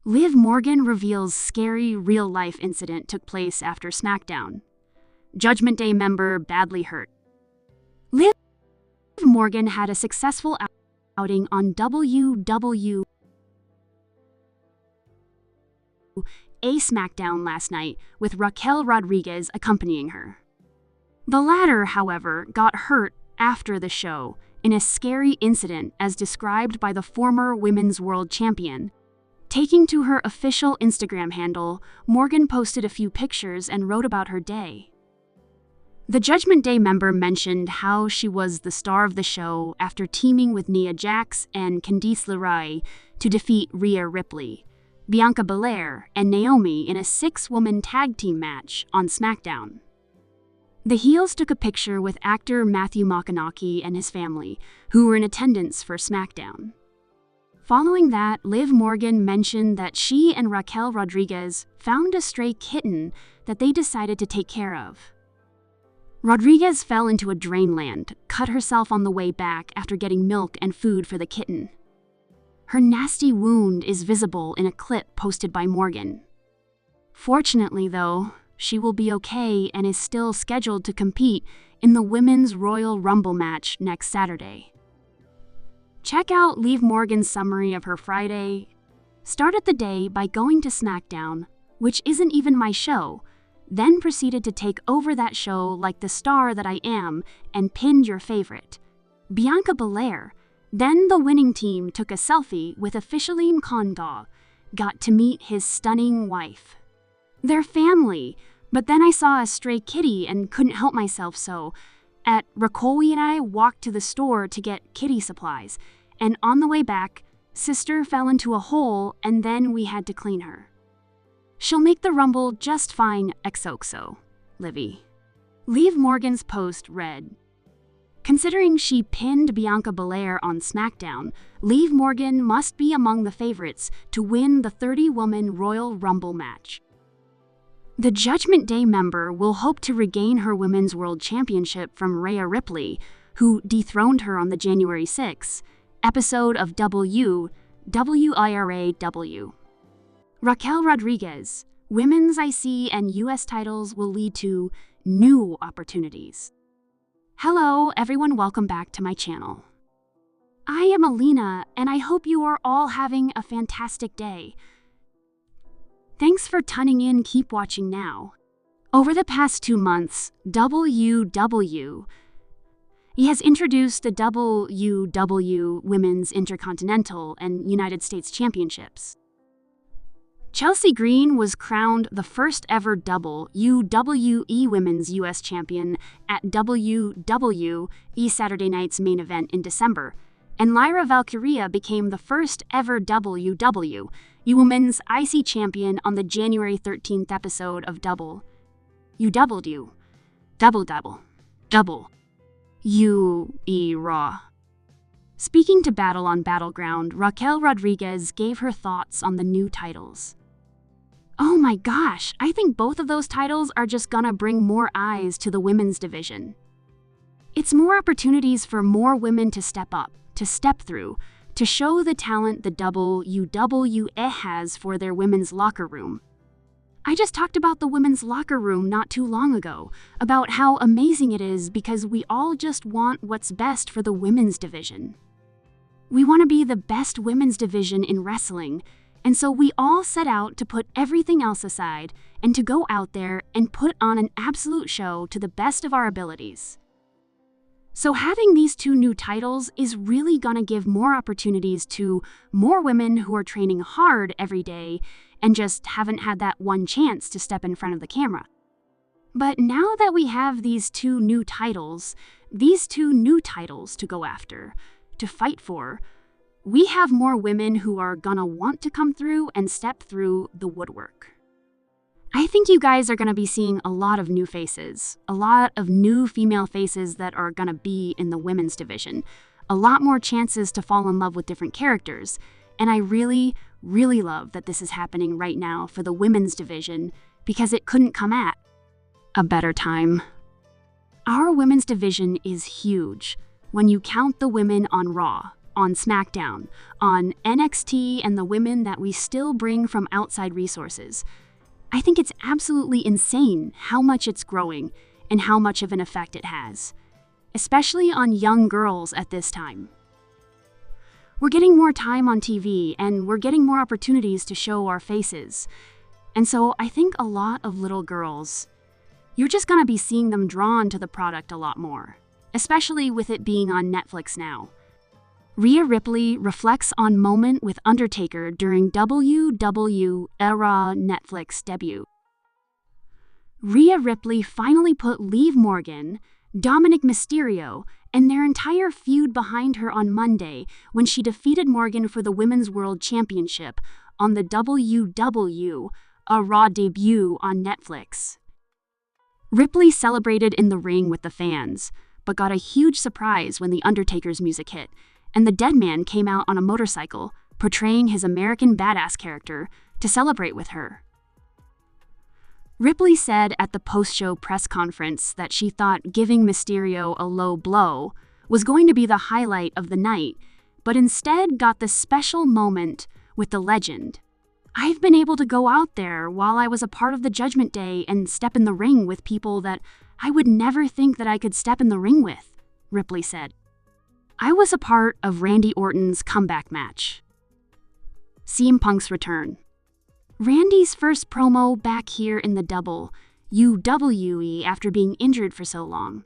Liv Morgan reveals scary real-life incident took place after SmackDown. Judgment Day member badly hurt. Liv Morgan had a successful outing on WWE SmackDown last night, with Raquel Rodriguez accompanying her. The latter, however, got hurt after the show in a scary incident as described by the former Women's World Champion. Taking to her official Instagram handle, Morgan posted a few pictures and wrote about her day. The Judgment Day member mentioned how she was the star of the show after teaming with Nia Jax and Candice LeRae to defeat Rhea Ripley, Bianca Belair, and Naomi in a 6-woman tag team match on SmackDown. The heels took a picture with actor Matthew McConaughey and his family, who were in attendance for SmackDown. Following that, Liv Morgan mentioned that she and Raquel Rodriguez found a stray kitten that they decided to take care of. Rodriguez fell into a drainland, cut herself on the way back after getting milk and food for the kitten. Her nasty wound is visible in a clip posted by Morgan. Fortunately, though, she will be okay and is still scheduled to compete in the Women's Royal Rumble match next Saturday. Check out Liv Morgan's summary of her Friday. Started the day by going to SmackDown, which isn't even my show, then proceeded to take over that show like the star that I am and pinned your favorite, Bianca Belair. Then the winning team took a selfie with Officialine Konga, got to meet his stunning wife. They're family, but then I saw a stray kitty and couldn't help myself, so Rakoi and I walked to the store to get kitty supplies, and on the way back, sister fell into a hole and then we had to clean her. She'll make the Rumble just fine, XOXO, Livy. Liv Morgan's post read, considering she pinned Bianca Belair on SmackDown, Liv Morgan must be among the favorites to win the 30-woman Royal Rumble match. The Judgment Day member will hope to regain her Women's World Championship from Rhea Ripley, who dethroned her on the January 6th episode of WIRAW. Raquel Rodriguez, Women's IC and US titles will lead to new opportunities. Hello, everyone, welcome back to my channel. I am Alina, and I hope you are all having a fantastic day. Thanks for tuning in, keep watching now. Over the past 2 months, WWE has introduced the WW Women's Intercontinental and United States Championships. Chelsea Green was crowned the first ever WWE Women's US Champion at WWE Saturday Night's main event in December, and Lyra Valkyria became the first ever WWE Women's IC Champion on the January 13th episode of UW Raw. Speaking to Battle on Battleground, Raquel Rodriguez gave her thoughts on the new titles. Oh my gosh, I think both of those titles are just gonna bring more eyes to the women's division. It's more opportunities for more women to step up, to step through, to show the talent the WWE has for their women's locker room. I just talked about the women's locker room not too long ago, about how amazing it is because we all just want what's best for the women's division. We want to be the best women's division in wrestling, and so we all set out to put everything else aside and to go out there and put on an absolute show to the best of our abilities. So having these 2 new titles is really gonna give more opportunities to more women who are training hard every day and just haven't had that one chance to step in front of the camera. But now that we have these 2 new titles to go after, to fight for, we have more women who are gonna want to come through and step through the woodwork. I think you guys are gonna be seeing a lot of new faces, a lot of new female faces that are gonna be in the women's division, a lot more chances to fall in love with different characters, and I really, really love that this is happening right now for the women's division because it couldn't come at a better time. Our women's division is huge when you count the women on Raw, on SmackDown, on NXT, and the women that we still bring from outside resources. I think it's absolutely insane how much it's growing and how much of an effect it has, especially on young girls at this time. We're getting more time on TV, and we're getting more opportunities to show our faces. And so I think a lot of little girls, you're just gonna be seeing them drawn to the product a lot more, especially with it being on Netflix now. Rhea Ripley reflects on moment with Undertaker during WW era Netflix debut. Rhea Ripley finally put Liv Morgan, Dominic Mysterio, and their entire feud behind her on Monday when she defeated Morgan for the Women's World Championship on the WW, a Raw debut on Netflix. Ripley celebrated in the ring with the fans, but got a huge surprise when The Undertaker's music hit, and the dead man came out on a motorcycle, portraying his American badass character, to celebrate with her. Ripley said at the post-show press conference that she thought giving Mysterio a low blow was going to be the highlight of the night, but instead got the special moment with the legend. I've been able to go out there while I was a part of the Judgment Day and step in the ring with people that I would never think that I could step in the ring with, Ripley said. I was a part of Randy Orton's comeback match. CM Punk's return. Randy's first promo back here in the WWE after being injured for so long.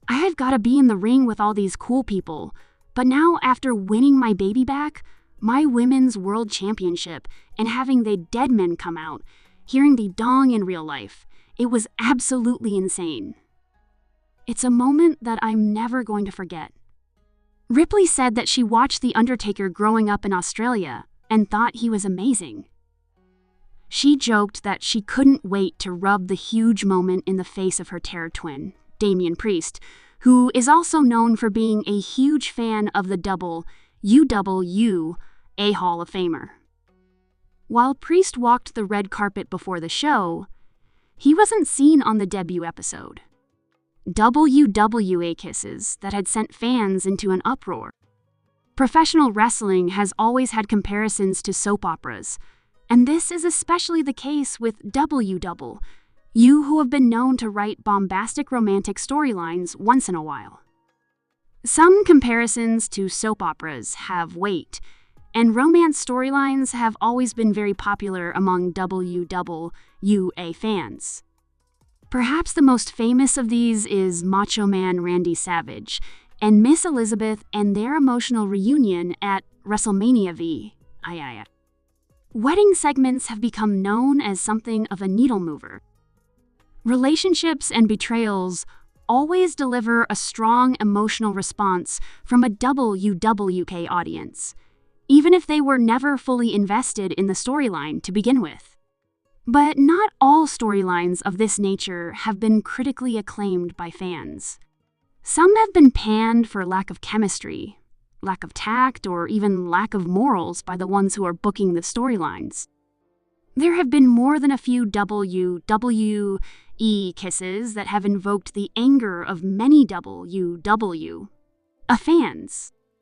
I've got to be in the ring with all these cool people, but now after winning my baby back, my Women's World Championship, and having the dead men come out, hearing the dong in real life, it was absolutely insane. It's a moment that I'm never going to forget. Ripley said that she watched The Undertaker growing up in Australia and thought he was amazing. She joked that she couldn't wait to rub the huge moment in the face of her terror twin, Damian Priest, who is also known for being a huge fan of the UW, a Hall of Famer. While Priest walked the red carpet before the show, he wasn't seen on the debut episode. WWA kisses that had sent fans into an uproar. Professional wrestling has always had comparisons to soap operas, and this is especially the case with WW, you who have been known to write bombastic romantic storylines once in a while. Some comparisons to soap operas have weight, and romance storylines have always been very popular among WWA fans. Perhaps the most famous of these is Macho Man Randy Savage and Miss Elizabeth and their emotional reunion at WrestleMania V. Wedding segments have become known as something of a needle mover. Relationships and betrayals always deliver a strong emotional response from a WWK audience, even if they were never fully invested in the storyline to begin with. But not all storylines of this nature have been critically acclaimed by fans. Some have been panned for lack of chemistry, lack of tact, or even lack of morals by the ones who are booking the storylines. There have been more than a few WWE kisses that have invoked the anger of many WW fans.